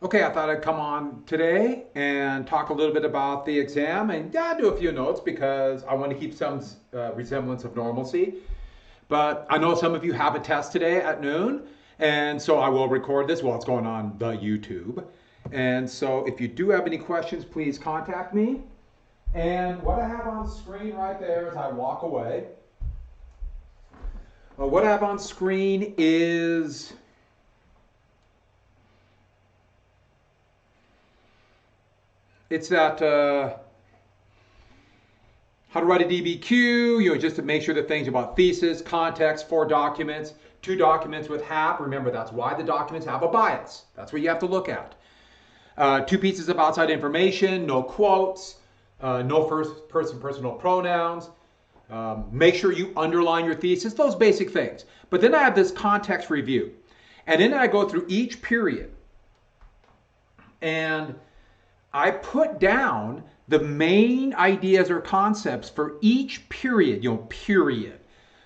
Okay, I thought I'd come on today and talk a little bit about the exam and do a few notes because I want to keep some resemblance of normalcy. But I know some of you have a test today at noon, and so I will record this while it's going on the YouTube. And so if you do have any questions, please contact me. And what I have on screen right there as I walk away, what I have on screen is it's that how to write a DBQ, just to make sure that things about thesis, context, 4 documents, 2 documents with HAP. Remember, that's why the documents have a bias. That's what you have to look at. 2 pieces of outside information, no quotes, no first person personal pronouns. Make sure you underline your thesis, those basic things. But then I have this context review. And then I go through each period. And I put down the main ideas or concepts for each period, period.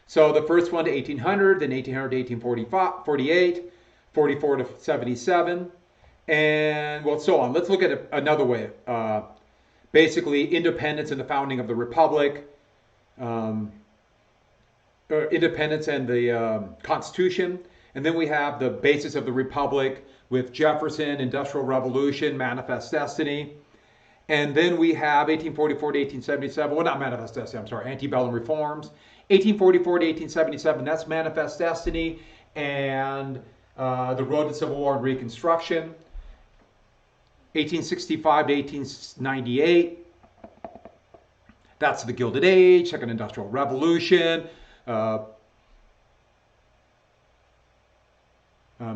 So the first one to 1800, then 1800 to 1848, 44 to 77, and well, so on. Let's look at it another way. Basically, independence and the founding of the republic, um, independence and the Constitution, and then we have the basis of the republic with Jefferson, Industrial Revolution, Manifest Destiny. And then we have 1844 to 1877. Well, not Manifest Destiny, I'm sorry, antebellum reforms. 1844 to 1877, that's Manifest Destiny and the road to Civil War and Reconstruction. 1865 to 1898, that's the Gilded Age, Second Industrial Revolution,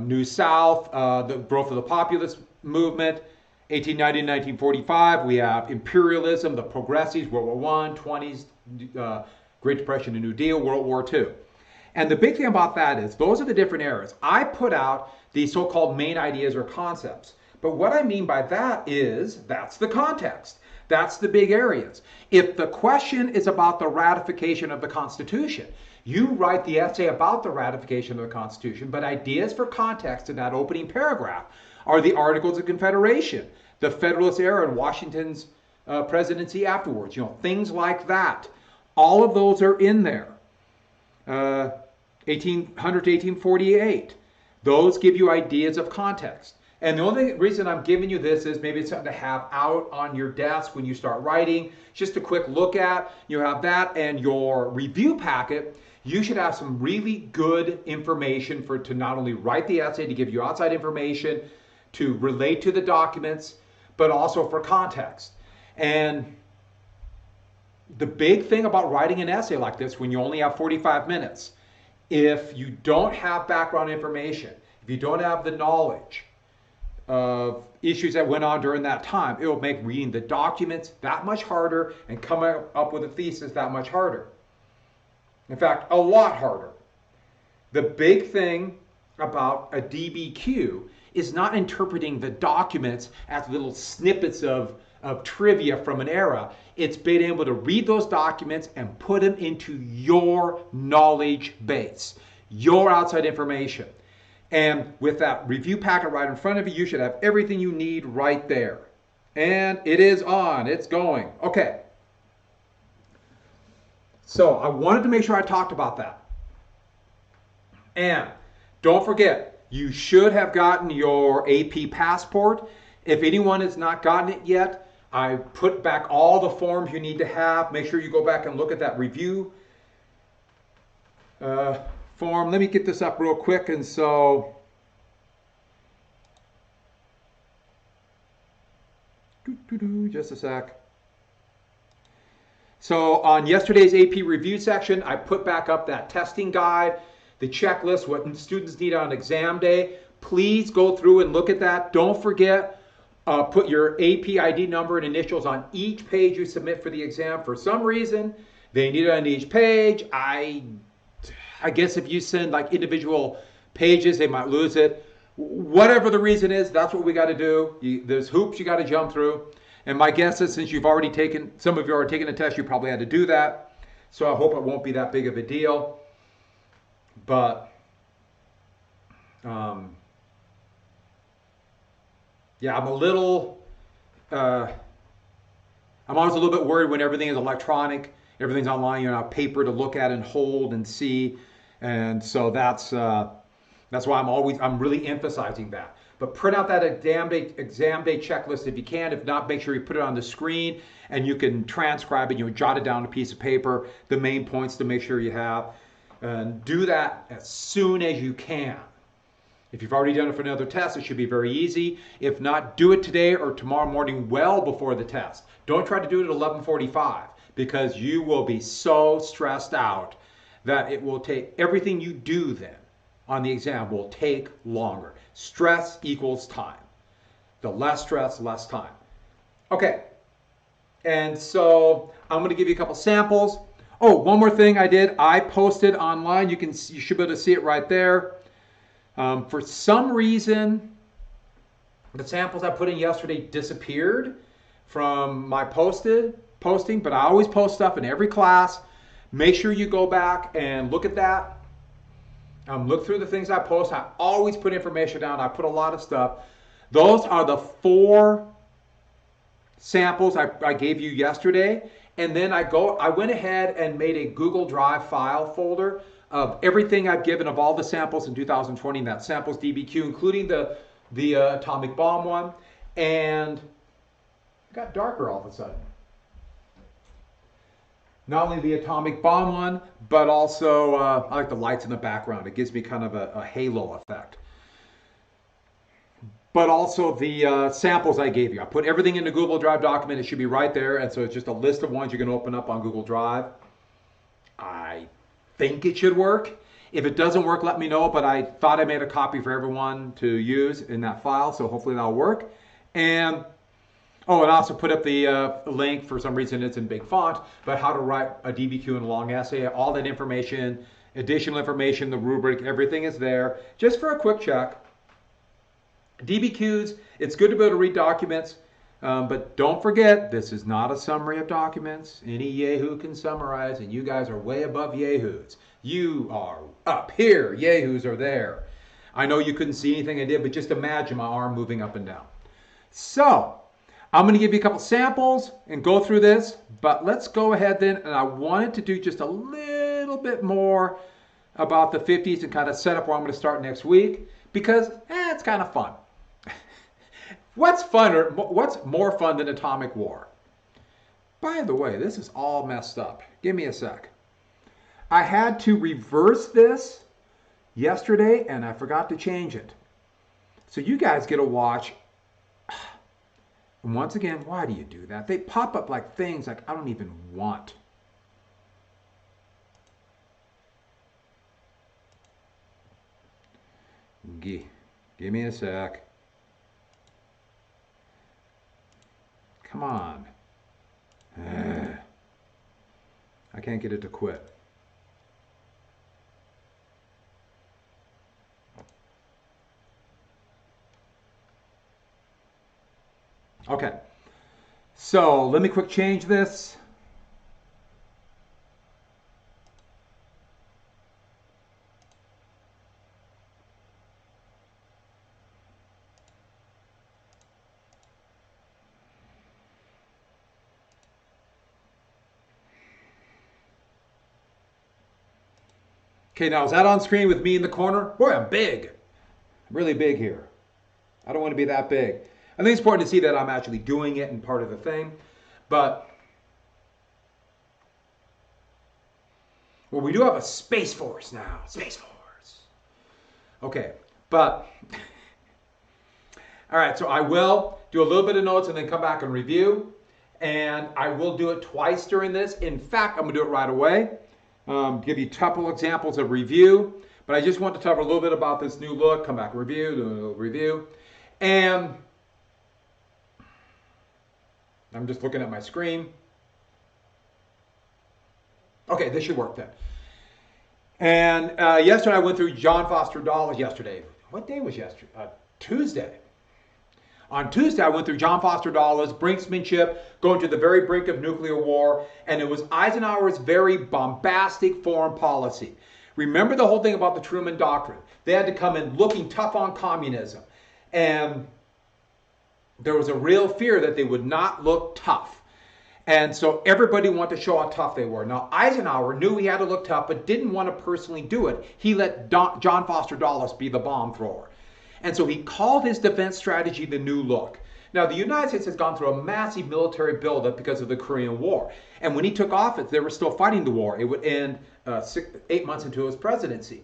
New South, the growth of the populist movement. 1890 to 1945, we have imperialism, the progressives, World War I, 20s, Great Depression and New Deal, World War II. And the big thing about that is those are the different eras. I put out the so-called main ideas or concepts. But what I mean by that is that's the context. That's the big areas. If the question is about the ratification of the Constitution, you write the essay about the ratification of the Constitution, but ideas for context in that opening paragraph are the Articles of Confederation, the Federalist era and Washington's presidency afterwards, things like that. All of those are in there. 1800 to 1848. Those give you ideas of context. And the only reason I'm giving you this is maybe it's something to have out on your desk when you start writing, just a quick look at. You have that and your review packet. You should have some really good information to not only write the essay, to give you outside information, to relate to the documents, but also for context. And the big thing about writing an essay like this, when you only have 45 minutes, if you don't have background information, if you don't have the knowledge of issues that went on during that time, it will make reading the documents that much harder and coming up with a thesis that much harder. In fact, a lot harder. The big thing about a DBQ is not interpreting the documents as little snippets of trivia from an era. It's being able to read those documents and put them into your knowledge base, your outside information. And with that review packet right in front of you, you should have everything you need right there. And it is on, it's going. Okay. So I wanted to make sure I talked about that. And don't forget, you should have gotten your AP passport. If anyone has not gotten it yet, I put back all the forms you need to have. Make sure you go back and look at that review form. Let me get this up real quick. And so, just a sec. So on yesterday's AP review section, I put back up that testing guide, the checklist, what students need on exam day. Please go through and look at that. Don't forget, put your AP ID number and initials on each page you submit for the exam. For some reason, they need it on each page. I guess if you send like individual pages, they might lose it. Whatever the reason is, that's what we got to do. There's hoops you got to jump through. And my guess is since some of you already taken a test, you probably had to do that. So I hope it won't be that big of a deal. But Yeah, uh, I'm always a little bit worried when everything is electronic, everything's online, you have paper to look at and hold and see. And so that's why I'm really emphasizing that. But print out that exam day checklist if you can. If not, make sure you put it on the screen and you can transcribe it. You jot it down on a piece of paper, the main points to make sure you have. And do that as soon as you can. If you've already done it for another test, it should be very easy. If not, do it today or tomorrow morning well before the test. Don't try to do it at 11:45 because you will be so stressed out that it will take everything you do then on the exam will take longer. Stress equals time. The less stress, less time. Okay, and so I'm going to give you a couple samples. Oh, one more thing I did. I posted online. You should be able to see it right there. For some reason, the samples I put in yesterday disappeared from my posting, but I always post stuff in every class. Make sure you go back and look at that. Look through the things I post. I always put information down. I put a lot of stuff. Those are the 4 samples I gave you yesterday. And then I went ahead and made a Google Drive file folder of everything I've given of all the samples in 2020, and that samples DBQ, including the atomic bomb one. And it got darker all of a sudden. Not only the atomic bomb one, but also I like the lights in the background. It gives me kind of a halo effect. But also the samples I gave you. I put everything in the Google Drive document. It should be right there. And so it's just a list of ones you can open up on Google Drive. I think it should work. If it doesn't work, let me know. But I thought I made a copy for everyone to use in that file. So hopefully that'll work. And I also put up the link. For some reason, it's in big font. But how to write a DBQ in a long essay. All that information, additional information, the rubric, everything is there. Just for a quick check. DBQs, it's good to be able to read documents, but don't forget, this is not a summary of documents. Any yahoo can summarize, and you guys are way above yahoos. You are up here, yahoos are there. I know you couldn't see anything I did, but just imagine my arm moving up and down. So, I'm going to give you a couple samples and go through this, but let's go ahead then, and I wanted to do just a little bit more about the 50s and kind of set up where I'm going to start next week, because it's kind of fun. What's more fun than atomic war? By the way, this is all messed up. Give me a sec. I had to reverse this yesterday and I forgot to change it. So you guys get to watch. And once again, why do you do that? They pop up like things like I don't even want. Give me a sec. Come on. I can't get it to quit. Okay. So let me quick change this. Okay, now is that on screen with me in the corner? Boy, I'm big. I'm really big here. I don't want to be that big. I think it's important to see that I'm actually doing it and part of the thing. But, well, we do have a Space Force now. Space Force. Okay, but, all right, so I will do a little bit of notes and then come back and review. And I will do it twice during this. In fact, I'm going to do it right away. Give you a couple examples of review, but I just want to cover a little bit about this new look, come back and review, do a little review. And I'm just looking at my screen. Okay, this should work then. And yesterday I went through John Foster Dulles yesterday. What day was yesterday? Tuesday. On Tuesday, I went through John Foster Dulles, brinksmanship, going to the very brink of nuclear war, and it was Eisenhower's very bombastic foreign policy. Remember the whole thing about the Truman Doctrine. They had to come in looking tough on communism. And there was a real fear that they would not look tough. And so everybody wanted to show how tough they were. Now, Eisenhower knew he had to look tough, but didn't want to personally do it. He let John Foster Dulles be the bomb thrower. And so he called his defense strategy the New Look. Now, the United States has gone through a massive military buildup because of the Korean War. And when he took office, they were still fighting the war. It would end 8 months into his presidency.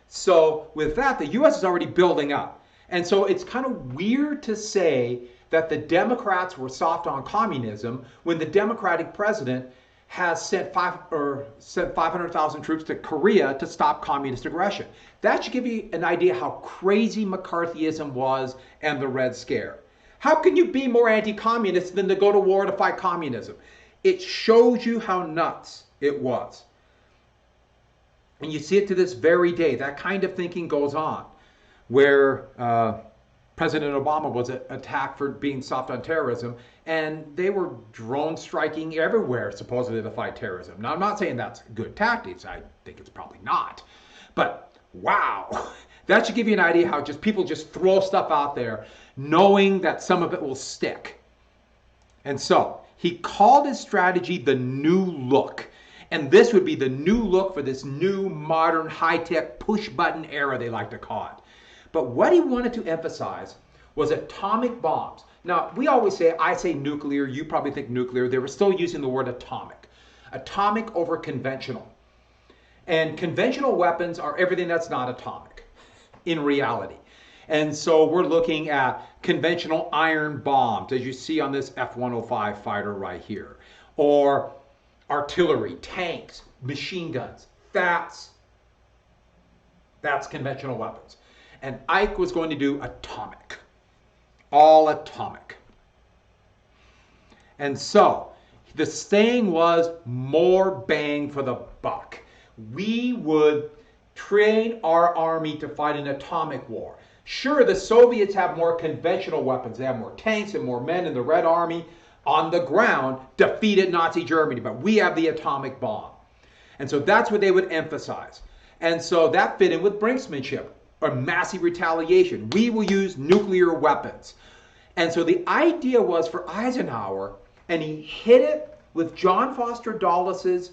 So with that, the U.S. is already building up. And so it's kind of weird to say that the Democrats were soft on communism when the Democratic president has sent 500,000 troops to Korea to stop communist aggression. That should give you an idea how crazy McCarthyism was and the Red Scare. How can you be more anti-communist than to go to war to fight communism? It shows you how nuts it was. And you see it to this very day. That kind of thinking goes on, where President Obama was attacked for being soft on terrorism, and they were drone striking everywhere, supposedly to fight terrorism. Now, I'm not saying that's good tactics. I think it's probably not. But wow, that should give you an idea how just people just throw stuff out there, knowing that some of it will stick. And so he called his strategy the New Look. And this would be the new look for this new, modern, high-tech, push-button era, they like to call it. But what he wanted to emphasize was atomic bombs. Now, we always say, I say nuclear, you probably think nuclear. They were still using the word atomic. Atomic over conventional. And conventional weapons are everything that's not atomic in reality. And so we're looking at conventional iron bombs, as you see on this F-105 fighter right here. Or artillery, tanks, machine guns. That's conventional weapons. And Ike was going to do atomic. All atomic. And so the saying was more bang for the buck. We would train our army to fight an atomic war. Sure, the Soviets have more conventional weapons. They have more tanks and more men in the Red Army on the ground defeated Nazi Germany, but we have the atomic bomb. And so that's what they would emphasize. And so that fit in with brinksmanship, or massive retaliation. We will use nuclear weapons. And so the idea was for Eisenhower, and he hit it with John Foster Dulles'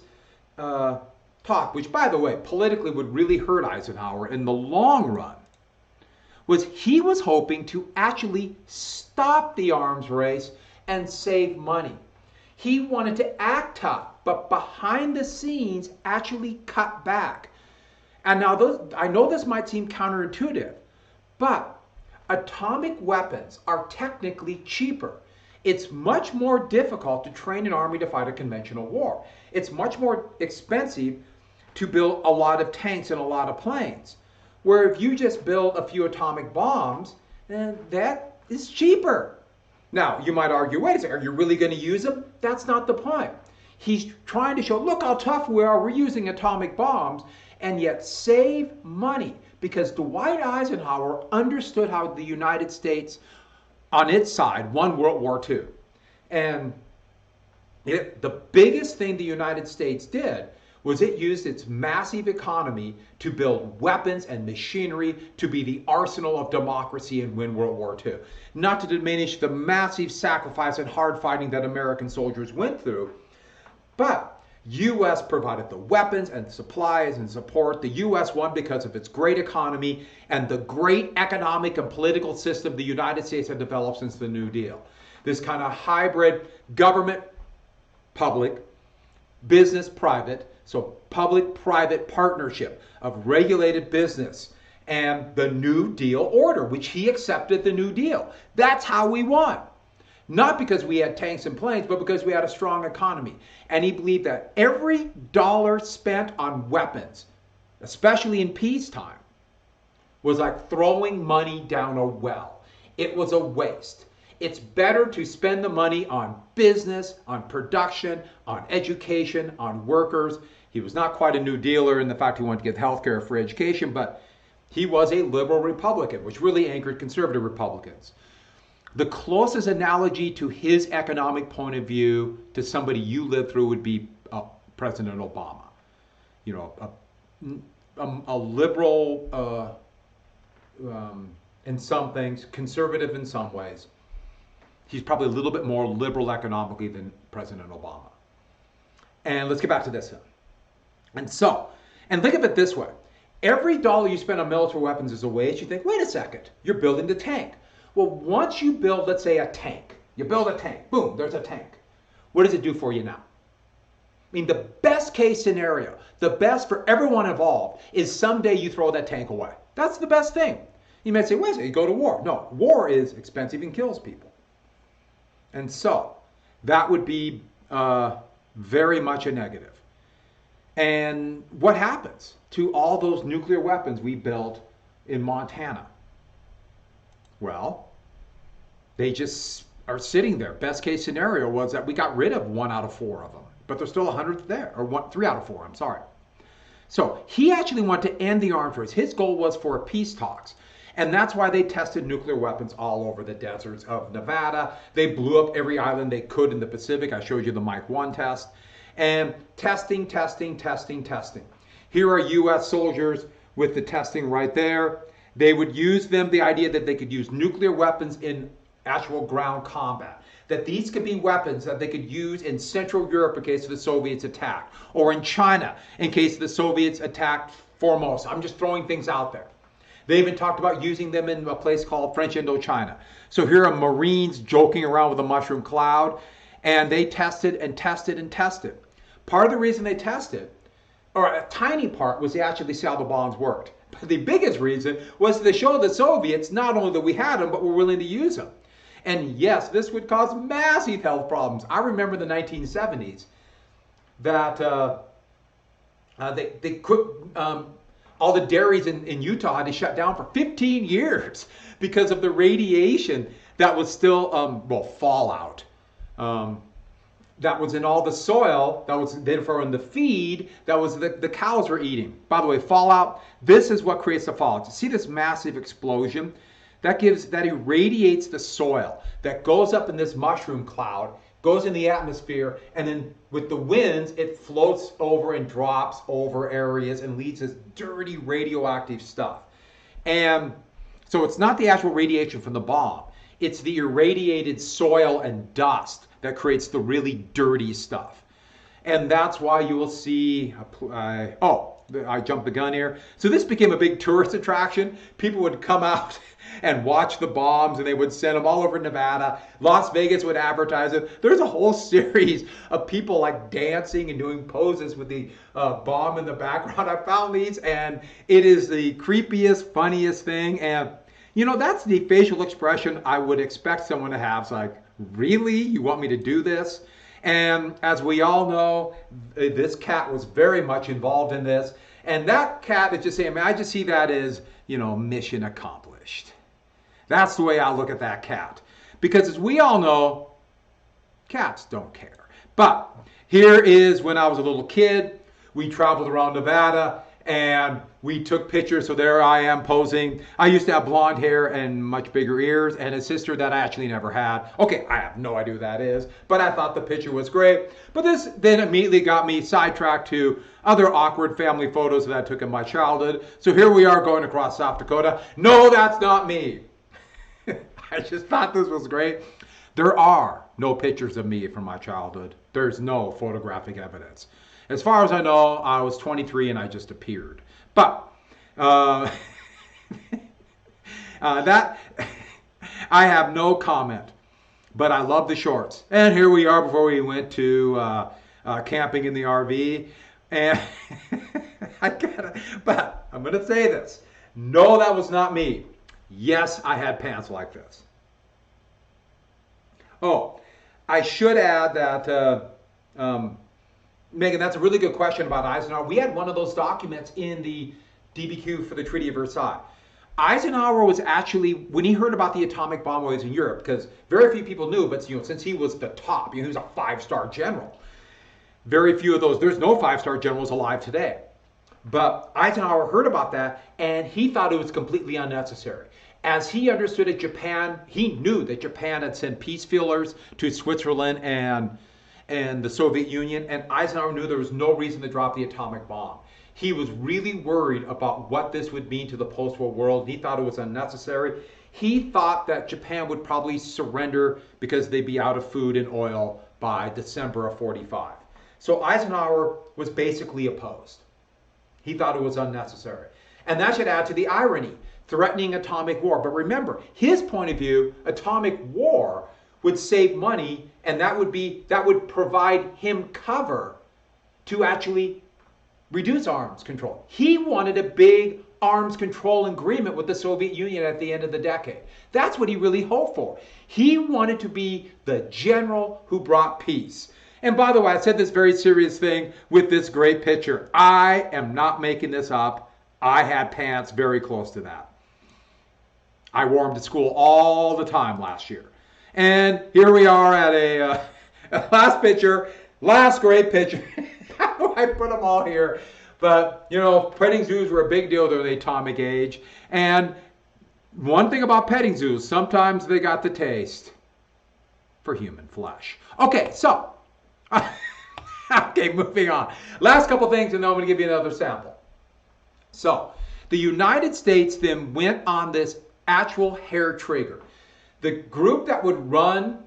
talk, which, by the way, politically would really hurt Eisenhower in the long run, was he was hoping to actually stop the arms race and save money. He wanted to act tough, but behind the scenes actually cut back. And now I know this might seem counterintuitive, but atomic weapons are technically cheaper. It's much more difficult to train an army to fight a conventional war. It's much more expensive to build a lot of tanks and a lot of planes. Where if you just build a few atomic bombs, then that is cheaper. Now, you might argue, wait a second, are you really going to use them? That's not the point. He's trying to show, look how tough we are, we're using atomic bombs, and yet save money. Because Dwight Eisenhower understood how the United States, on its side, won World War II. And the biggest thing the United States did was it used its massive economy to build weapons and machinery to be the arsenal of democracy and win World War II. Not to diminish the massive sacrifice and hard fighting that American soldiers went through, but U.S. provided the weapons and supplies and support. The U.S. won because of its great economy and the great economic and political system the United States had developed since the New Deal. This kind of hybrid government-public, business-private, so public-private partnership of regulated business and the New Deal order, which he accepted the New Deal. That's how we won. Not because we had tanks and planes, but because we had a strong economy. And he believed that every dollar spent on weapons, especially in peacetime, was like throwing money down a well. It was a waste. It's better to spend the money on business, on production, on education, on workers. He was not quite a New Dealer in the fact he wanted to give health care for education, but he was a liberal Republican, which really anchored conservative Republicans. The closest analogy to his economic point of view to somebody you lived through would be President Obama. You know, a liberal in some things, conservative in some ways. He's probably a little bit more liberal economically than President Obama. And let's get back to this. And think of it this way. Every dollar you spend on military weapons is a waste. You think, wait a second, you're building the tank. Well, once you build, let's say, a tank, you build a tank, boom, there's a tank. What does it do for you now? I mean, the best case scenario, the best for everyone involved, is someday you throw that tank away. That's the best thing. You might say, wait a second, you go to war. No, war is expensive and kills people. And so that would be very much a negative. And what happens to all those nuclear weapons we built in Montana? Well, they just are sitting there. Best case scenario was that we got rid of 1 out of 4 of them, but there's still 100 there, or 3 out of 4, I'm sorry. So he actually wanted to end the arms race. His goal was for peace talks. And that's why they tested nuclear weapons all over the deserts of Nevada. They blew up every island they could in the Pacific. I showed you the Mike 1 test. And testing. Here are U.S. soldiers with the testing right there. They would use them, the idea that they could use nuclear weapons in actual ground combat. That these could be weapons that they could use in Central Europe in case the Soviets attacked, or in China in case the Soviets attacked Formosa. I'm just throwing things out there. They even talked about using them in a place called French Indochina. So here are Marines joking around with a mushroom cloud, and they tested. Part of the reason they tested, or a tiny part, was they actually see how the bombs worked. But the biggest reason was to show the Soviets not only that we had them, but we're willing to use them. And yes, this would cause massive health problems. I remember in the 1970s that they could, all the dairies in Utah had to shut down for 15 years because of the radiation that was still, fallout. That was in all the soil, that was then for in the feed, that was the cows were eating. By the way, fallout, this is what creates the fallout. You see this massive explosion? That irradiates the soil, that goes up in this mushroom cloud, goes in the atmosphere, and then with the winds, it floats over and drops over areas and leads this dirty radioactive stuff. And so it's not the actual radiation from the bomb, it's the irradiated soil and dust that creates the really dirty stuff. And that's why you will see, I jumped the gun here. So this became a big tourist attraction. People would come out and watch the bombs, and they would send them all over Nevada. Las Vegas would advertise it. There's a whole series of people like dancing and doing poses with the bomb in the background. I found these, and it is the creepiest, funniest thing. And that's the facial expression I would expect someone to have. It's like, really? You want me to do this? And as we all know, this cat was very much involved in this. And that cat is just saying, I just see that as, mission accomplished. That's the way I look at that cat. Because as we all know, cats don't care. But here is when I was a little kid. We traveled around Nevada and we took pictures. So there I am posing. I used to have blonde hair and much bigger ears, and a sister that I actually never had. Okay, I have no idea who that is, but I thought the picture was great. But this then immediately got me sidetracked to other awkward family photos that I took in my childhood. So here we are going across South Dakota. No, that's not me. I just thought this was great. There are no pictures of me from my childhood. There's no photographic evidence. As far as I know, I was 23 and I just appeared. But that I have no comment. But I love the shorts. And here we are before we went to camping in the RV. And but I'm going to say this. No, that was not me. Yes, I had pants like this. Oh, I should add that, Megan, that's a really good question about Eisenhower. We had one of those documents in the DBQ for the Treaty of Versailles. Eisenhower was actually, when he heard about the atomic bomb waves in Europe, because very few people knew, but since he was the top, he was a 5-star general. Very few of those, there's no 5-star generals alive today. But Eisenhower heard about that, and he thought it was completely unnecessary. As he understood it, Japan, he knew that Japan had sent peace feelers to Switzerland and the Soviet Union, and Eisenhower knew there was no reason to drop the atomic bomb. He was really worried about what this would mean to the post-war world. He thought it was unnecessary. He thought that Japan would probably surrender because they'd be out of food and oil by December of 45. So Eisenhower was basically opposed. He thought it was unnecessary. And that should add to the irony, threatening atomic war. But remember, his point of view, atomic war would save money, and that would provide him cover to actually reduce arms control. He wanted a big arms control agreement with the Soviet Union at the end of the decade. That's what he really hoped for. He wanted to be the general who brought peace. And by the way, I said this very serious thing with this great picture. I am not making this up. I had pants very close to that. I wore them to school all the time last year. And here we are at a last picture, last great picture. I put them all here. But, you know, petting zoos were a big deal during the atomic age. And one thing about petting zoos, sometimes they got the taste for human flesh. Okay, so, okay, moving on. Last couple things, and then I'm going to give you another sample. So, the United States then went on this actual hair trigger. The group that would run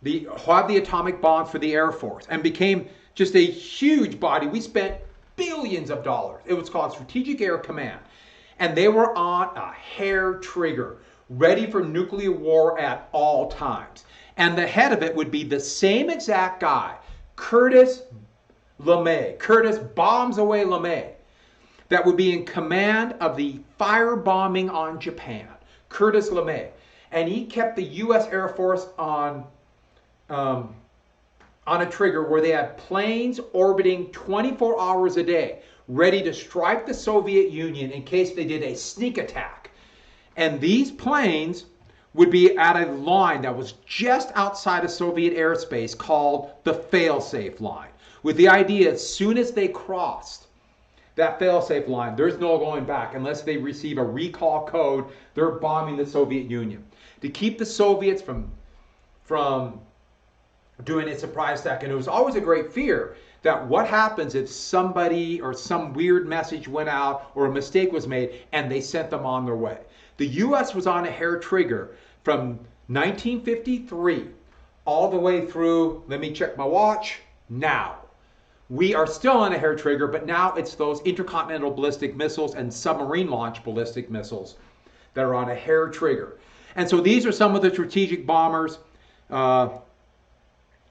had the atomic bombs for the Air Force and became just a huge body. We spent billions of dollars. It was called Strategic Air Command. And they were on a hair trigger, ready for nuclear war at all times. And the head of it would be the same exact guy, Curtis LeMay, Curtis Bombs Away LeMay, that would be in command of the firebombing on Japan, Curtis LeMay. And he kept the U.S. Air Force on a trigger where they had planes orbiting 24 hours a day, ready to strike the Soviet Union in case they did a sneak attack. And these planes would be at a line that was just outside of Soviet airspace called the fail-safe line, with the idea as soon as they crossed that fail-safe line, there's no going back unless they receive a recall code. They're bombing the Soviet Union to keep the Soviets from doing a surprise attack. And it was always a great fear that what happens if somebody or some weird message went out or a mistake was made and they sent them on their way. The U.S. was on a hair trigger from 1953 all the way through, let me check my watch, now. We are still on a hair trigger, but now it's those intercontinental ballistic missiles and submarine launched ballistic missiles that are on a hair trigger. And so these are some of the strategic bombers.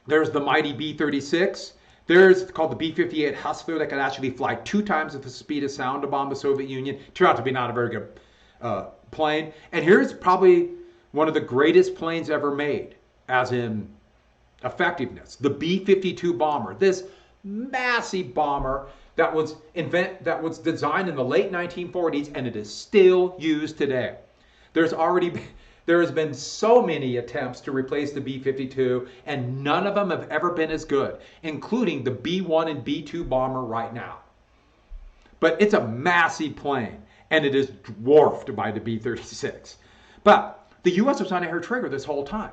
There's the mighty B-36. There's called the B-58 Hustler that could actually fly 2 times at the speed of sound to bomb the Soviet Union. Turned out to be not a very good plane. And here's probably one of the greatest planes ever made, as in effectiveness. The B-52 bomber. This massive bomber that was designed in the late 1940s, and it is still used today. There has been so many attempts to replace the B-52, and none of them have ever been as good, including the B-1 and B-2 bomber right now. But it's a massive plane, and it is dwarfed by the B-36. But the U.S. was on a hair trigger this whole time,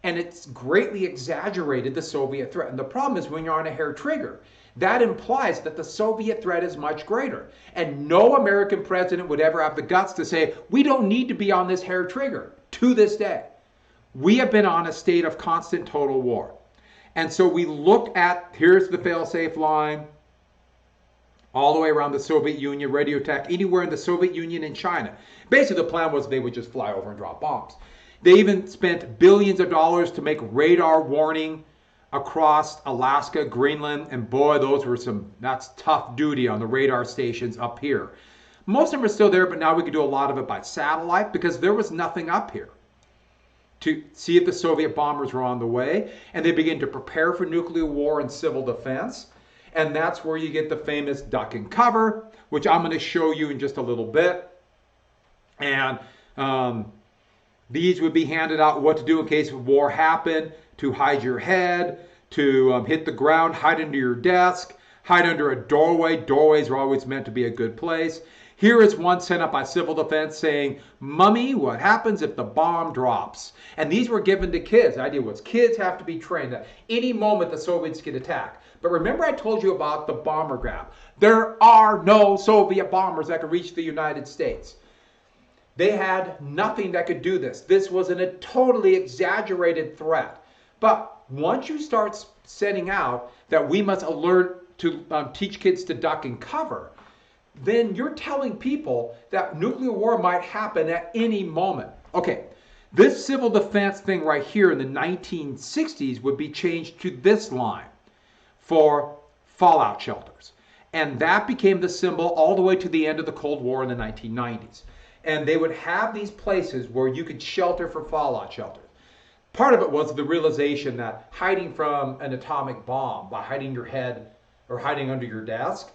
and it's greatly exaggerated the Soviet threat. And the problem is when you're on a hair trigger, that implies that the Soviet threat is much greater. And no American president would ever have the guts to say, we don't need to be on this hair trigger. To this day, we have been on a state of constant total war. And so we look at, here's the fail-safe line, all the way around the Soviet Union, ready to attack anywhere in the Soviet Union and China. Basically, the plan was they would just fly over and drop bombs. They even spent billions of dollars to make radar warning across Alaska, Greenland, and boy, that's tough duty on the radar stations up here. Most of them are still there, but now we can do a lot of it by satellite because there was nothing up here to see if the Soviet bombers were on the way. And they begin to prepare for nuclear war and civil defense. And that's where you get the famous duck and cover, which I'm going to show you in just a little bit. And these would be handed out what to do in case of war happened, to hide your head, to hit the ground, hide under your desk, hide under a doorway. Doorways are always meant to be a good place. Here is one sent up by Civil Defense saying, Mummy, what happens if the bomb drops? And these were given to kids. The idea was kids have to be trained that any moment the Soviets get attacked. But remember I told you about the bomber grab. There are no Soviet bombers that could reach the United States. They had nothing that could do this. This was a totally exaggerated threat. But once you start setting out that we must learn to teach kids to duck and cover, then you're telling people that nuclear war might happen at any moment. Okay, this civil defense thing right here in the 1960s would be changed to this line for fallout shelters. And that became the symbol all the way to the end of the Cold War in the 1990s. And they would have these places where you could shelter for fallout shelters. Part of it was the realization that hiding from an atomic bomb by hiding your head or hiding under your desk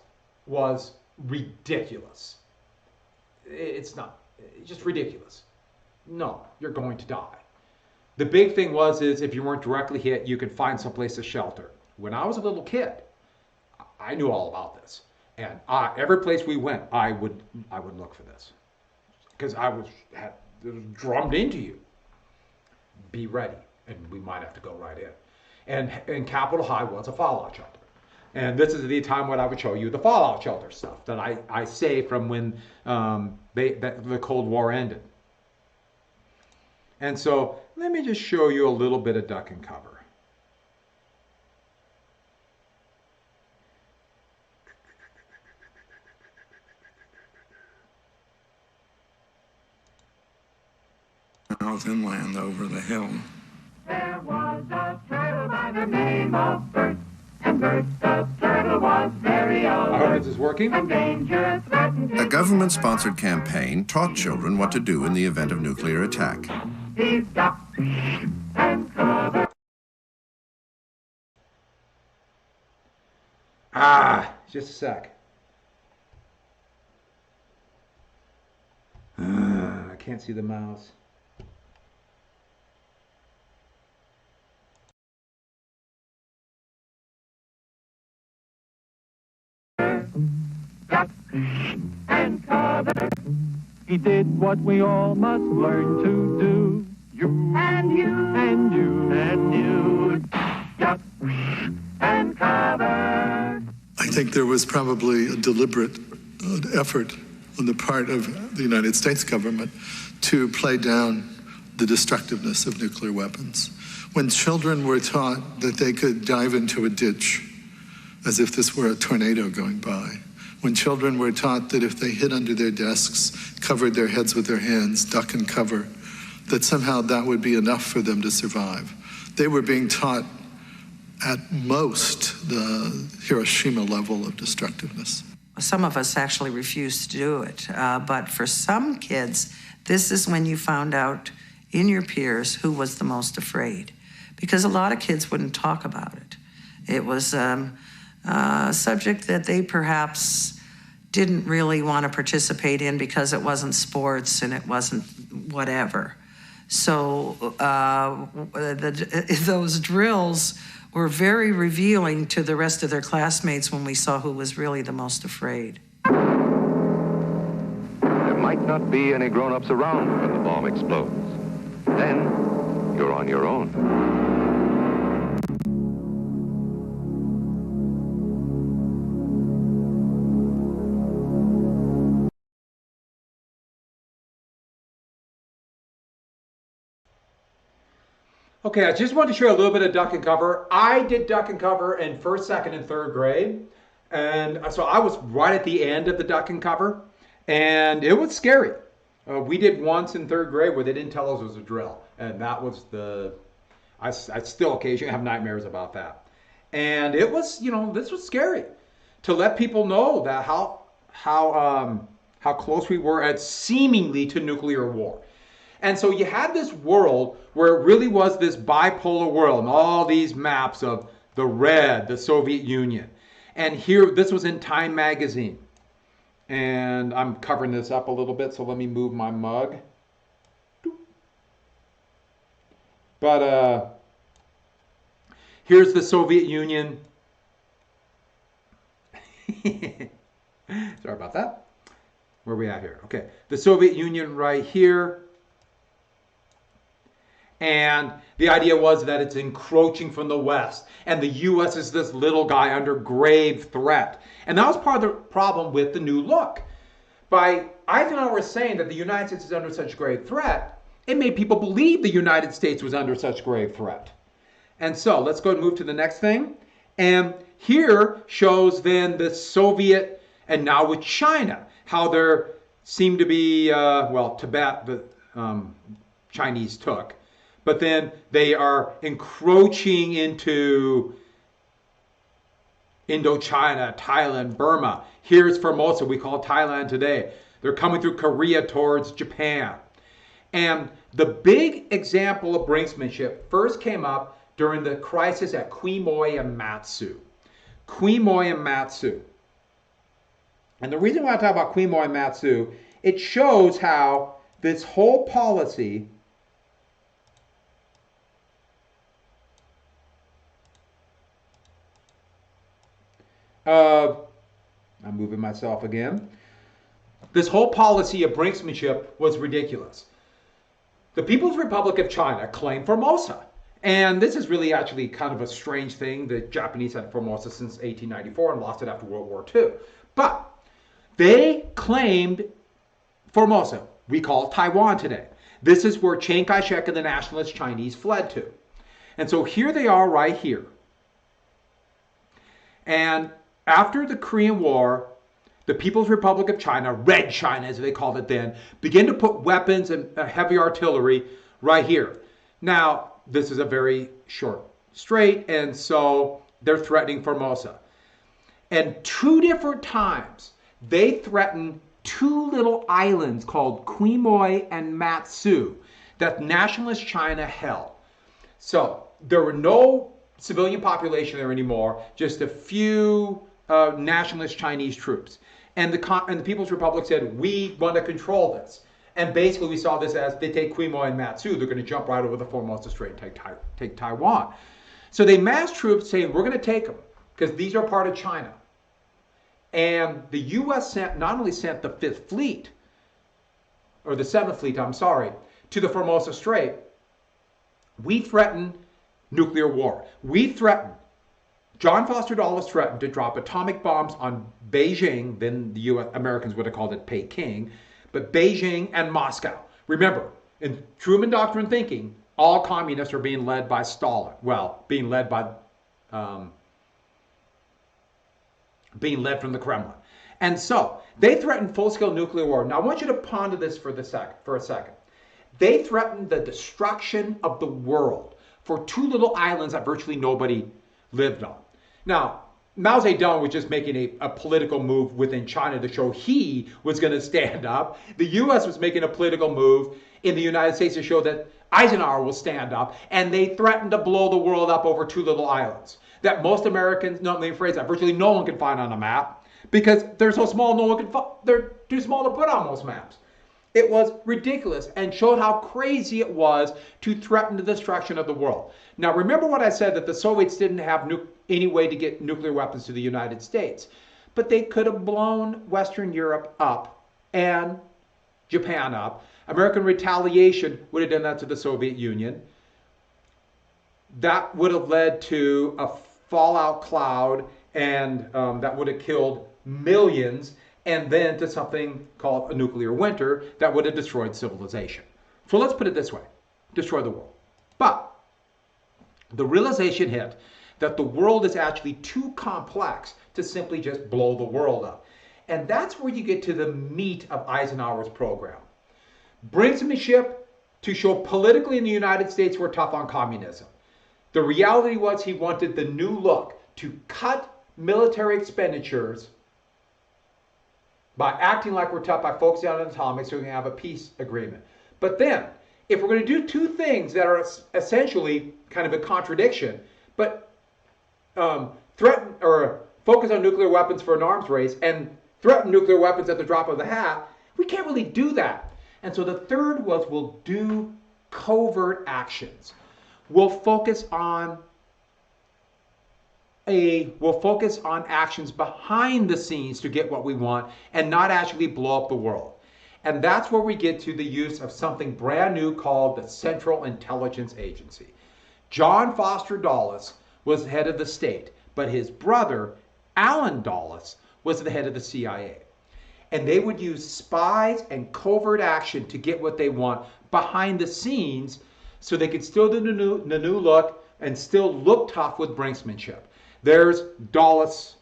was ridiculous. It's not. It's just ridiculous. No, you're going to die. The big thing is if you weren't directly hit, you could find someplace to shelter. When I was a little kid, I knew all about this. And every place we went, I would look for this. Because it was drummed into you. Be ready, and we might have to go right in. And Capitol High was a fallout shelter. And this is the time when I would show you the fallout shelter stuff that I say from when the Cold War ended. And so let me just show you a little bit of duck and cover. Miles inland over the hill. There was a turtle by the name of Bert, and Bert the turtle was very alert. I hope this is working. And danger threatened him. A government-sponsored campaign taught children what to do in the event of nuclear attack. He ducked and covered. Just a sec. I can't see the mouse. And cover. He did what we all must learn to do. You and you and you and you. Duck and cover. I think there was probably a deliberate effort on the part of the United States government to play down the destructiveness of nuclear weapons. When children were taught that they could dive into a ditch as if this were a tornado going by, when children were taught that if they hid under their desks, covered their heads with their hands, duck and cover, that somehow that would be enough for them to survive. They were being taught at most the Hiroshima level of destructiveness. Some of us actually refused to do it, but for some kids, this is when you found out in your peers who was the most afraid, because a lot of kids wouldn't talk about it. It was a subject that they perhaps didn't really want to participate in because it wasn't sports and it wasn't whatever. So those drills were very revealing to the rest of their classmates when we saw who was really the most afraid. There might not be any grown-ups around when the bomb explodes. Then you're on your own. Okay, I just wanted to share a little bit of duck and cover. I did duck and cover in first, second, and third grade. And so I was right at the end of the duck and cover. And it was scary. We did once in third grade where they didn't tell us it was a drill. And that was I still occasionally have nightmares about that. And it was, this was scary. To let people know that how close we were at seemingly to nuclear war. And so you had this world where it really was this bipolar world and all these maps of the red, the Soviet Union. And here, this was in Time magazine. And I'm covering this up a little bit, so let me move my mug. But here's the Soviet Union. Sorry about that. Where are we at here? Okay, the Soviet Union right here. And the idea was that it's encroaching from the West, and the U.S. is this little guy under grave threat. And that was part of the problem with the new look. By Eisenhower saying that the United States is under such grave threat, it made people believe the United States was under such grave threat. And so let's go and move to the next thing. And here shows then the Soviet, and now with China, how there seemed to be, well, Tibet, the Chinese took. But then they are encroaching into Indochina, Thailand, Burma. Here's Formosa, we call Thailand today. They're coming through Korea towards Japan. And the big example of brinksmanship first came up during the crisis at Quemoy and Matsu. Quemoy and Matsu. And the reason why I talk about Quemoy and Matsu, it shows how this whole policy I'm moving myself again. This whole policy of brinksmanship was ridiculous. The People's Republic of China claimed Formosa. And this is really actually kind of a strange thing. The Japanese had Formosa since 1894 and lost it after World War II. But they claimed Formosa. We call it Taiwan today. This is where Chiang Kai-shek and the nationalist Chinese fled to. And so here they are right here. And after the Korean War, the People's Republic of China, Red China as they called it then, began to put weapons and heavy artillery right here. Now, this is a very short strait, and so they're threatening Formosa. And 2 different times, they threatened 2 little islands called Quemoy and Matsu that nationalist China held. So there were no civilian population there anymore, just a few nationalist Chinese troops. And the People's Republic said, we want to control this. And basically we saw this as they take Quemoy and Matsu, they're going to jump right over the Formosa Strait and take Taiwan. So they massed troops saying, we're going to take them because these are part of China. And the U.S. not only sent the 5th Fleet, or the 7th Fleet, I'm sorry, to the Formosa Strait, we threatened nuclear war. We threatened, John Foster Dulles threatened to drop atomic bombs on Beijing, then the US, Americans would have called it Peking, but Beijing and Moscow. Remember, in Truman Doctrine thinking, all communists are being led by Stalin. Well, being led from the Kremlin. And so, they threatened full-scale nuclear war. Now, I want you to ponder this for a second. They threatened the destruction of the world for 2 little islands that virtually nobody lived on. Now, Mao Zedong was just making a political move within China to show he was going to stand up. The U.S. was making a political move in the United States to show that Eisenhower will stand up. And they threatened to blow the world up over 2 little islands that most Americans, no, let me rephrase that, virtually no one can find on a map because they're so small, they're too small to put on most maps. It was ridiculous and showed how crazy it was to threaten the destruction of the world. Now, remember what I said, that the Soviets didn't have any way to get nuclear weapons to the United States. But they could have blown Western Europe up and Japan up. American retaliation would have done that to the Soviet Union. That would have led to a fallout cloud, and that would have killed millions, and then to something called a nuclear winter that would have destroyed civilization. So let's put it this way, destroy the world. But the realization hit that the world is actually too complex to simply just blow the world up. And that's where you get to the meat of Eisenhower's program. Brinksmanship to show politically in the United States we're tough on communism. The reality was he wanted the new look to cut military expenditures by acting like we're tough, by focusing on atomics, so we can have a peace agreement. But then, if we're going to do 2 things that are essentially kind of a contradiction, but threaten or focus on nuclear weapons for an arms race and threaten nuclear weapons at the drop of the hat, we can't really do that. And so the third was we'll do covert actions. We'll focus on actions behind the scenes to get what we want and not actually blow up the world. And that's where we get to the use of something brand new called the Central Intelligence Agency. John Foster Dulles was the head of the state, but his brother, Allen Dulles, was the head of the CIA. And they would use spies and covert action to get what they want behind the scenes so they could still do the new look and still look tough with brinksmanship. There's Dulles,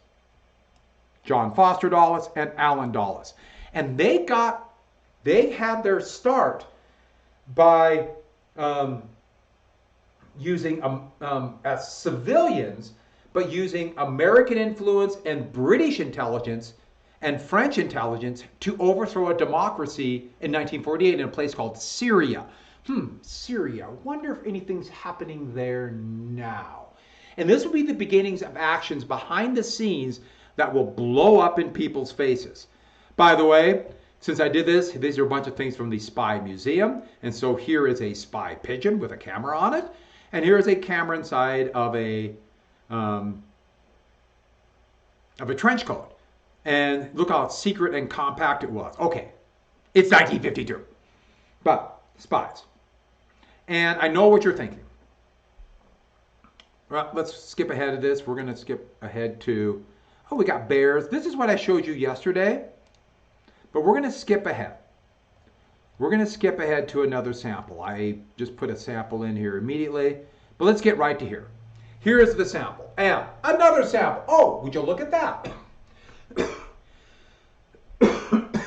John Foster Dulles, and Allen Dulles. And they had their start by using as civilians, but using American influence and British intelligence and French intelligence to overthrow a democracy in 1948 in a place called Syria. Syria. Wonder if anything's happening there now. And this will be the beginnings of actions behind the scenes that will blow up in people's faces. By the way, since I did this, these are a bunch of things from the Spy Museum. And so here is a spy pigeon with a camera on it. And here is a camera inside of a trench coat. And look how secret and compact it was. Okay, it's 1952. But spies. And I know what you're thinking. Well, let's skip ahead of this. We're going to skip ahead to, we got bears. This is what I showed you yesterday. But we're going to skip ahead. We're going to skip ahead to another sample. I just put a sample in here immediately. But let's get right to here. Here is the sample. And another sample. Oh, would you look at that?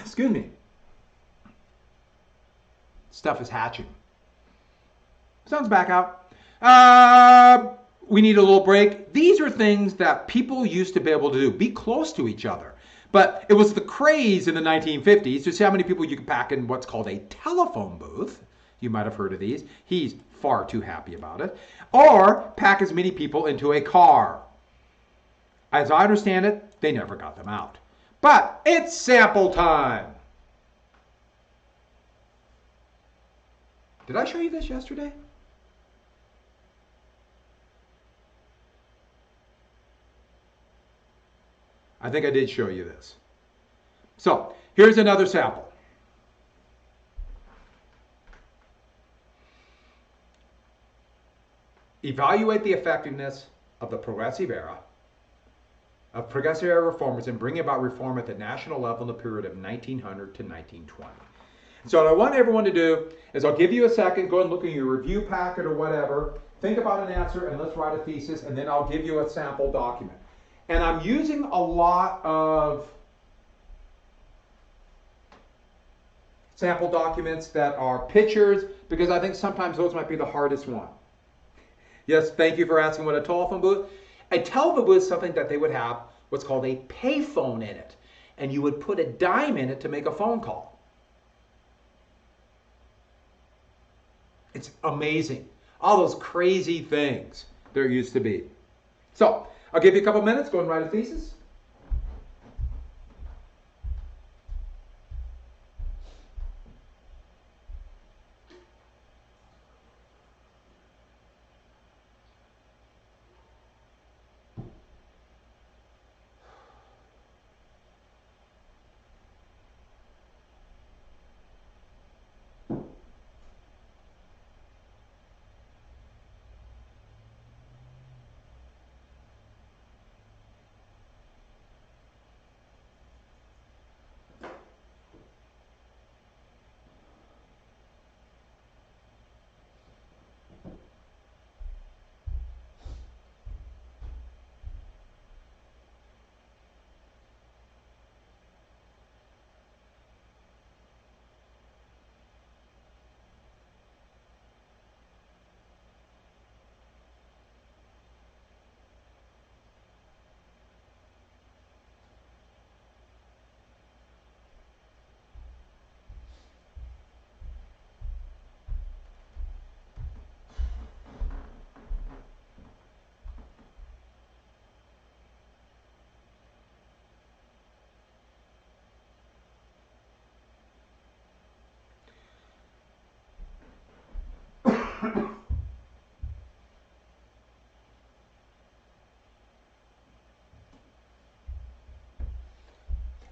Excuse me. Stuff is hatching. Sun's back out. We need a little break. These are things that people used to be able to do. Be close to each other. But it was the craze in the 1950s to see how many people you could pack in what's called a telephone booth. You might have heard of these. He's far too happy about it. Or pack as many people into a car. As I understand it, they never got them out. But it's sample time. Did I show you this yesterday? I think I did show you this. So here's another sample. Evaluate the effectiveness of the progressive era reformers in bringing about reform at the national level in the period of 1900 to 1920. So what I want everyone to do is I'll give you a second, go and look at your review packet or whatever, think about an answer, and let's write a thesis, and then I'll give you a sample document. And I'm using a lot of sample documents that are pictures because I think sometimes those might be the hardest one. Yes, thank you for asking what a telephone booth. A telephone booth is something that they would have what's called a payphone in it. And you would put a dime in it to make a phone call. It's amazing. All those crazy things there used to be. So, I'll give you a couple minutes. Go and write a thesis.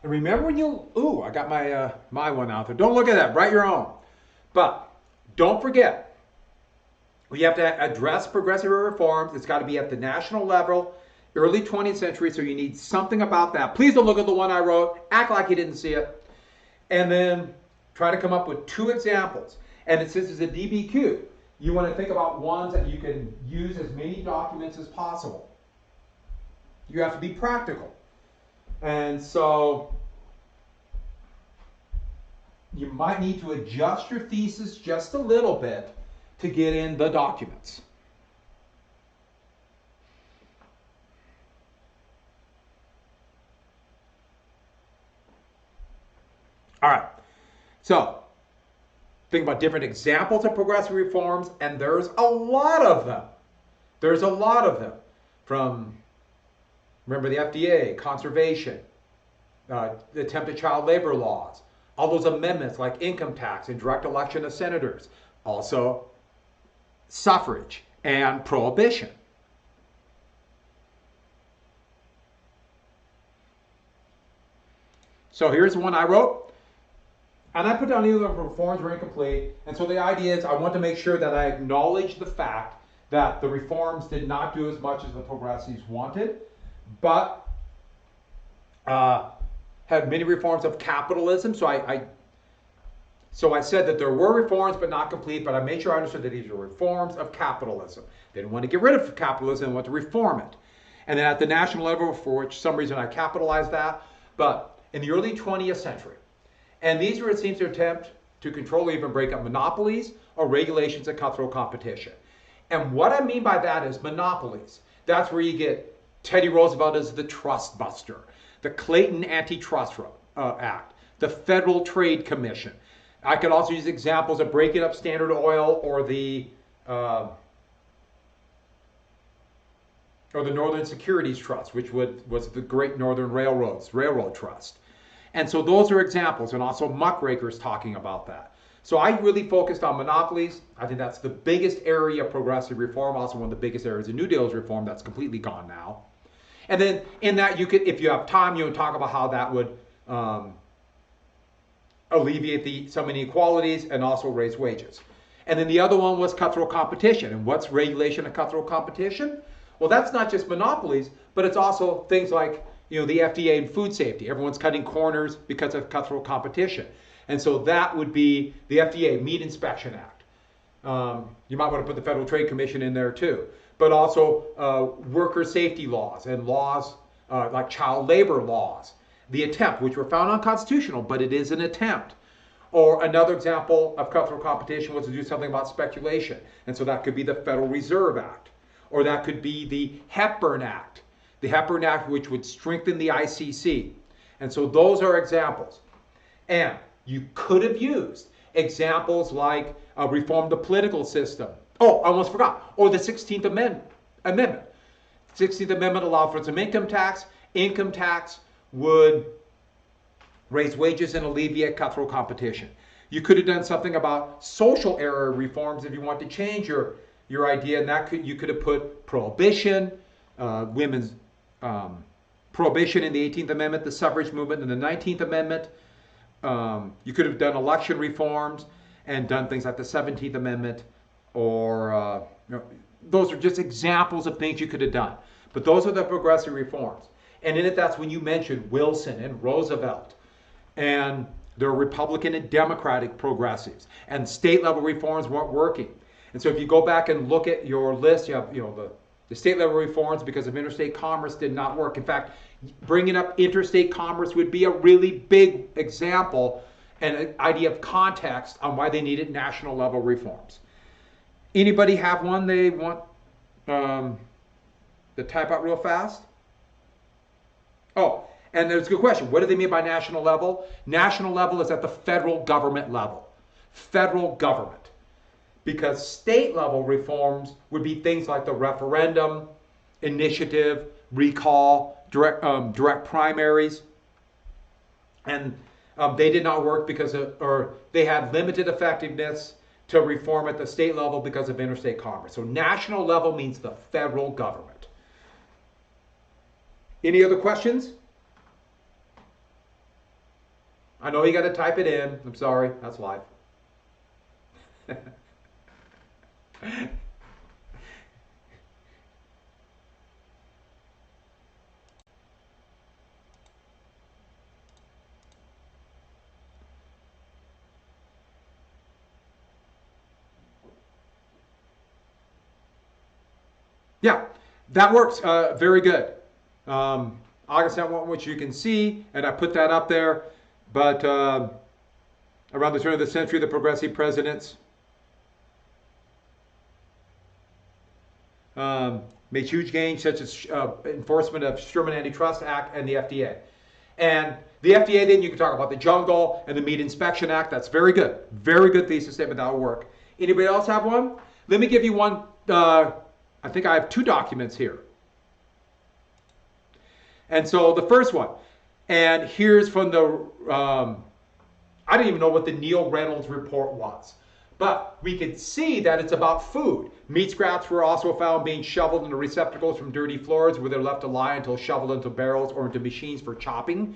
And remember when you, I got my my one out there. Don't look at that, write your own. But don't forget, we have to address progressive reforms. It's got to be at the national level, early 20th century, so you need something about that. Please don't look at the one I wrote. Act like you didn't see it. And then try to come up with 2 examples. And since it's a DBQ, you want to think about ones that you can use as many documents as possible. You have to be practical. And so you might need to adjust your thesis just a little bit to get in the documents. All right, so think about different examples of progressive reforms, and there's a lot of them. There's a lot of them. From, remember, the FDA, conservation, the attempt at child labor laws, all those amendments like income tax and direct election of senators, also suffrage and prohibition. So here's one I wrote. And I put down either the reforms were incomplete. And so the idea is I want to make sure that I acknowledge the fact that the reforms did not do as much as the progressives wanted, but had many reforms of capitalism. So I said that there were reforms but not complete, but I made sure I understood that these were reforms of capitalism. They didn't want to get rid of capitalism, they want to reform it. And then at the national level, for which some reason I capitalized that, but in the early 20th century, and these were, it seems, to attempt to control or even break up monopolies or regulations that cut through competition. And what I mean by that is monopolies. That's where you get Teddy Roosevelt as the trust buster, the Clayton Antitrust Act, the Federal Trade Commission. I could also use examples of breaking up Standard Oil or the Northern Securities Trust, which was the Great Northern Railroad Trust. And so those are examples, and also muckrakers talking about that. So I really focused on monopolies. I think that's the biggest area of progressive reform, also one of the biggest areas of New Deal's reform that's completely gone now. And then in that, you could, if you have time, you would talk about how that would alleviate some inequalities and also raise wages. And then the other one was cutthroat competition. And what's regulation of cutthroat competition? Well, that's not just monopolies, but it's also things like, the FDA and food safety. Everyone's cutting corners because of cutthroat competition. And so that would be the FDA, Meat Inspection Act. You might want to put the Federal Trade Commission in there too. But also worker safety laws and laws like child labor laws. The attempt, which were found unconstitutional, but it is an attempt. Or another example of cutthroat competition was to do something about speculation. And so that could be the Federal Reserve Act. Or that could be the Hepburn Act. The Hepburn Act, which would strengthen the ICC. And so those are examples. And you could have used examples like reform the political system. Oh, I almost forgot. Or the 16th Amendment. The 16th Amendment allowed for some income tax. Income tax would raise wages and alleviate cutthroat competition. You could have done something about social area reforms if you want to change your idea, and that you could have put prohibition, women's prohibition in the 18th Amendment, the suffrage movement in the 19th Amendment. You could have done election reforms and done things like the 17th Amendment, or those are just examples of things you could have done. But those are the progressive reforms. And in it, that's when you mentioned Wilson and Roosevelt, and there are Republican and Democratic progressives, and state level reforms weren't working. And so if you go back and look at your list, you have the state level reforms because of interstate commerce did not work. In fact, bringing up interstate commerce would be a really big example and an idea of context on why they needed national level reforms. Anybody have one they want to type out real fast? Oh, and there's a good question. What do they mean by national level? National level is at the federal government level. Federal government. Because state level reforms would be things like the referendum, initiative, recall, direct primaries. And they did not work because or they had limited effectiveness to reform at the state level because of interstate commerce. So national level means the federal government. Any other questions? I know you got to type it in. I'm sorry. That's life. Yeah, that works very good. August 1, which you can see, and I put that up there. But around the turn of the century, the progressive presidents made huge gains, such as enforcement of Sherman Antitrust Act and the FDA. And the FDA, then you can talk about the jungle and the Meat Inspection Act. That's very good. Very good thesis statement. That will work. Anybody else have one? Let me give you one. I think I have two documents here. And so the first one, and here's from the, I didn't even know what the Neil Reynolds report was. But we could see that it's about food. Meat scraps were also found being shoveled into receptacles from dirty floors where they're left to lie until shoveled into barrels or into machines for chopping.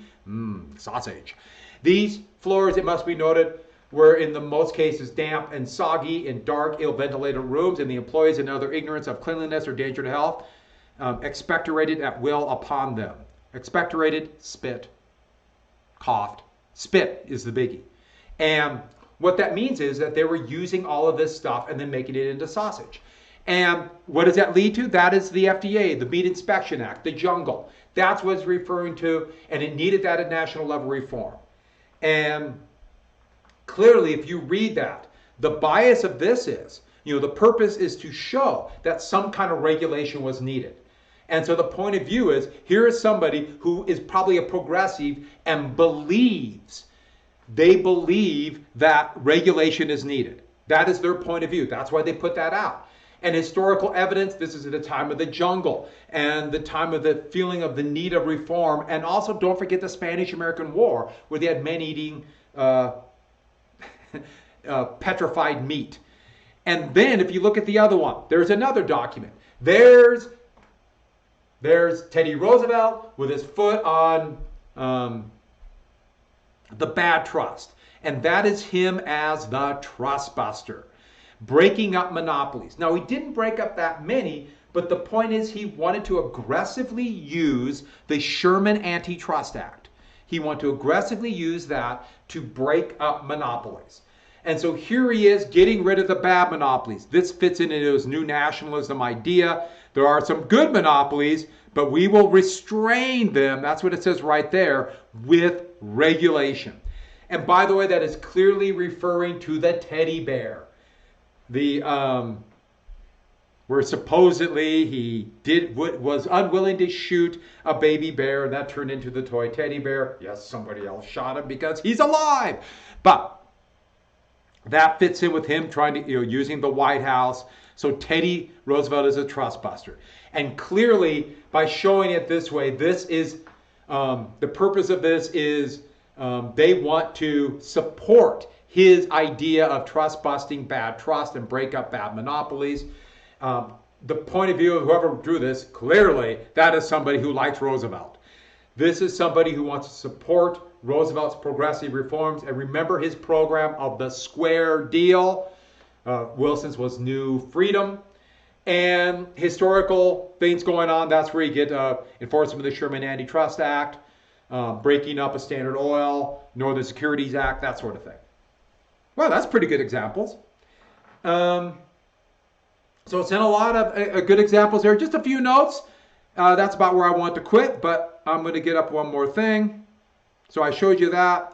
Sausage. These floors, it must be noted, were in the most cases damp and soggy in dark, ill-ventilated rooms, and the employees in other ignorance of cleanliness or danger to health expectorated at will upon them. Expectorated, spit, coughed. Spit is the biggie. And what that means is that they were using all of this stuff and then making it into sausage. And what does that lead to? That is the FDA, the Meat Inspection Act, the jungle. That's what it's referring to, and it needed that at national level reform. And clearly, if you read that, the bias of this is, the purpose is to show that some kind of regulation was needed. And so the point of view is, here is somebody who is probably a progressive and they believe that regulation is needed. That is their point of view. That's why they put that out. And historical evidence, this is at the time of the jungle and the time of the feeling of the need of reform. And also don't forget the Spanish-American War, where they had men eating petrified meat. And then if you look at the other one, there's another document. There's Teddy Roosevelt with his foot on the bad trust. And that is him as the trust buster, breaking up monopolies. Now, he didn't break up that many, but the point is he wanted to aggressively use the Sherman Antitrust Act. He wanted to aggressively use that to break up monopolies. And so here he is getting rid of the bad monopolies. This fits into his new nationalism idea. There are some good monopolies, but we will restrain them, that's what it says right there, with regulation. And by the way, that is clearly referring to the teddy bear. Where supposedly he was unwilling to shoot a baby bear, and that turned into the toy teddy bear. Yes, somebody else shot him because he's alive. But that fits in with him trying to, using the White House. So Teddy Roosevelt is a trust buster. And clearly, by showing it this way, this is, the purpose of this is they want to support his idea of trust busting bad trust and break up bad monopolies. The point of view of whoever drew this, clearly, that is somebody who likes Roosevelt. This is somebody who wants to support Roosevelt's progressive reforms. And remember his program of the square deal. Wilson's was New Freedom. And historical things going on, that's where you get enforcement of the Sherman Antitrust Act, breaking up of Standard Oil, Northern Securities Act, that sort of thing. Well, that's pretty good examples. So it's in a lot of good examples there. Just a few notes. That's about where I want to quit, but I'm going to get up one more thing. So I showed you that.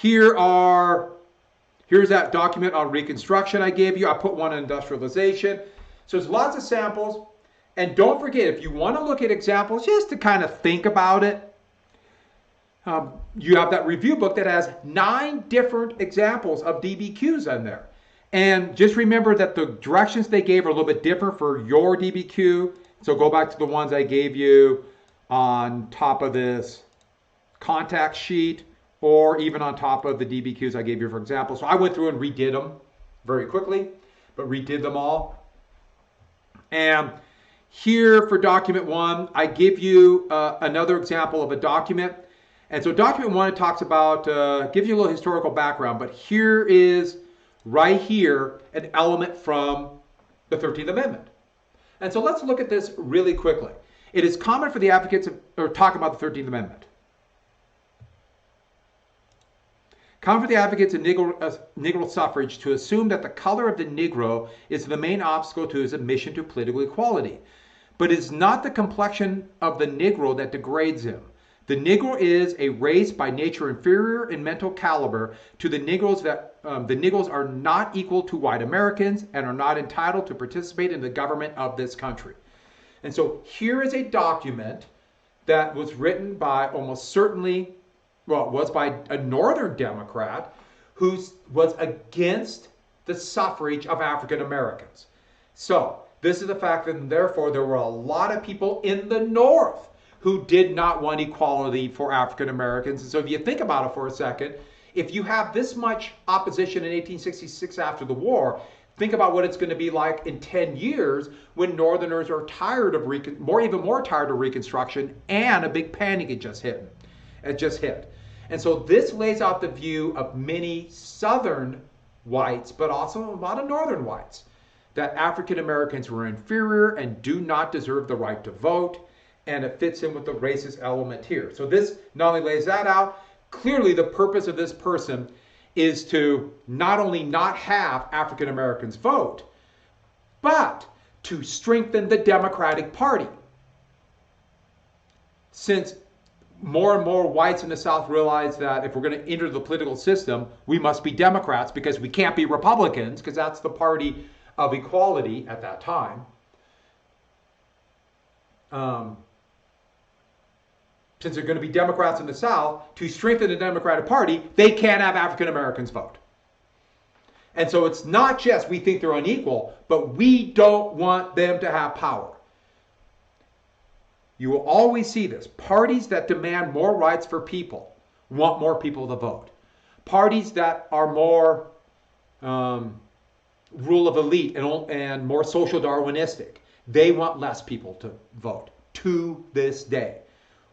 Here's that document on Reconstruction I gave you. I put one on industrialization. So there's lots of samples. And don't forget, if you want to look at examples, just to kind of think about it, you have that review book that has 9 different examples of DBQs in there. And just remember that the directions they gave are a little bit different for your DBQ. So go back to the ones I gave you on top of this contact sheet, or even on top of the DBQs I gave you, for example. So I went through and redid them very quickly, but redid them all. And Here for document 1, I give you another example of a document. And so document 1, it talks about, gives you a little historical background, but here is, right here, an element from the 13th Amendment. And so let's look at this really quickly. It is common for the advocates or talk about the 13th Amendment. Common for the advocates of Negro suffrage to assume that the color of the Negro is the main obstacle to his admission to political equality. But it is not the complexion of the Negro that degrades him. The Negro is a race by nature inferior in mental caliber to the Negroes that the Negroes are not equal to white Americans and are not entitled to participate in the government of this country. And so here is a document that was written by almost certainly, well, it was by a Northern Democrat who was against the suffrage of African Americans. So this is the fact that therefore there were a lot of people in the North who did not want equality for African Americans. And so if you think about it for a second, if you have this much opposition in 1866 after the war, think about what it's going to be like in 10 years when Northerners are tired of even more tired of Reconstruction, and a big panic had just hit. And so this lays out the view of many Southern whites, but also a lot of Northern whites, that African Americans were inferior and do not deserve the right to vote. And it fits in with the racist element here. So this not only lays that out, clearly the purpose of this person is to not only not have African Americans vote, but to strengthen the Democratic Party. Since more and more whites in the South realize that if we're going to enter the political system, we must be Democrats because we can't be Republicans, because that's the party of equality at that time. Since they're going to be Democrats in the South, to strengthen the Democratic Party, they can't have African Americans vote. And so it's not just we think they're unequal, but we don't want them to have power. You will always see this. Parties that demand more rights for people want more people to vote. Parties that are more rule of elite and more social Darwinistic, they want less people to vote to this day.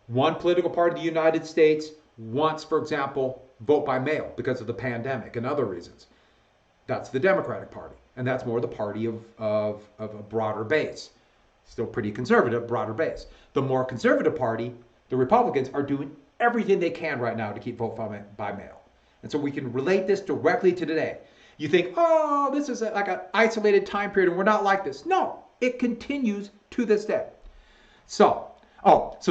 One political party in the United States wants, for example, vote by mail because of the pandemic and other reasons. That's the Democratic Party. And that's more the party of a broader base. Still pretty conservative, broader base. The more conservative party, the Republicans, are doing everything they can right now to keep vote by mail. And so we can relate this directly to today. You think, oh, this is like an isolated time period and we're not like this. No, it continues to this day. So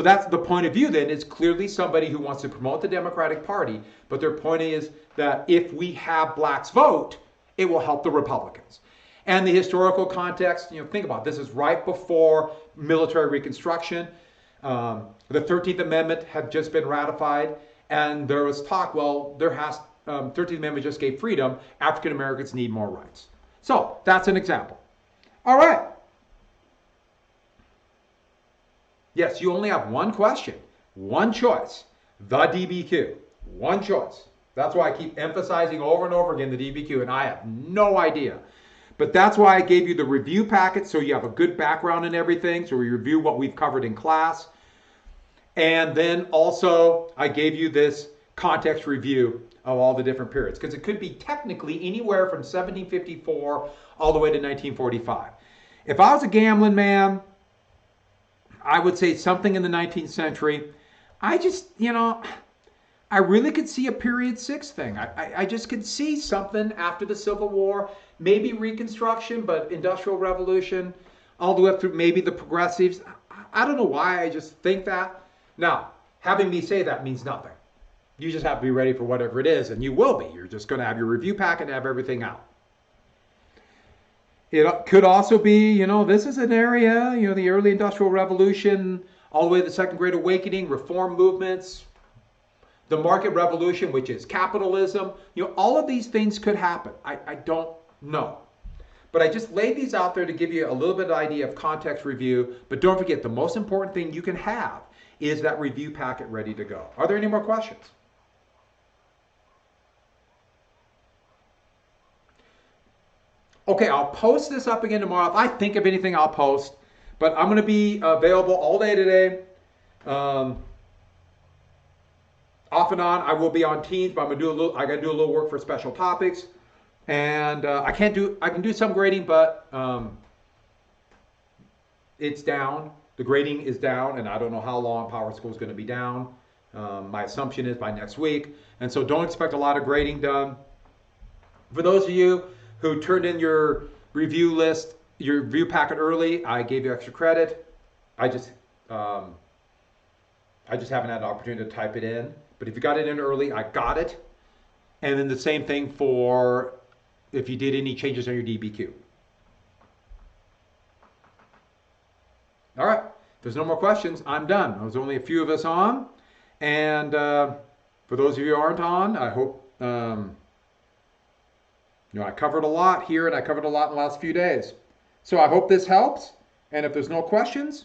that's the point of view then, is clearly somebody who wants to promote the Democratic Party, but their point is that if we have blacks vote, it will help the Republicans. And the historical context, think about it. This is right before military Reconstruction. The 13th Amendment had just been ratified, and there was talk, well, 13th Amendment just gave freedom. African Americans need more rights. So that's an example. All right. Yes, you only have one question, one choice, the DBQ, one choice. That's why I keep emphasizing over and over again the DBQ, and I have no idea. But that's why I gave you the review packet, so you have a good background in everything, so we review what we've covered in class. And then also, I gave you this context review of all the different periods, because it could be technically anywhere from 1754 all the way to 1945. If I was a gambling man, I would say something in the 19th century. I just, I really could see a period 6 thing. I just could see something after the Civil War, maybe Reconstruction, but Industrial Revolution, all the way up through maybe the Progressives. I don't know why, I just think that. Now, having me say that means nothing. You just have to be ready for whatever it is, and you will be. You're just going to have your review packet and have everything out. It could also be, this is an area, the early Industrial Revolution, all the way to the Second Great Awakening, reform movements, the market revolution, which is capitalism. All of these things could happen. I don't know. But I just laid these out there to give you a little bit of idea of context review. But don't forget, the most important thing you can have is that review packet ready to go. Are there any more questions? Okay, I'll post this up again tomorrow. If I think of anything, I'll post. But I'm going to be available all day today. Off and on, I will be on Teams, but I got to do a little work for special topics. And I can do some grading, but it's down. The grading is down, and I don't know how long PowerSchool is going to be down. My assumption is by next week. And so don't expect a lot of grading done. For those of you who turned in your review list, your review packet early, I gave you extra credit. I just haven't had an opportunity to type it in. But if you got it in early, I got it. And then the same thing for if you did any changes on your DBQ. All right, if there's no more questions, I'm done. There's only a few of us on. And for those of you who aren't on, I hope, I covered a lot here, and I covered a lot in the last few days. So I hope this helps. And if there's no questions,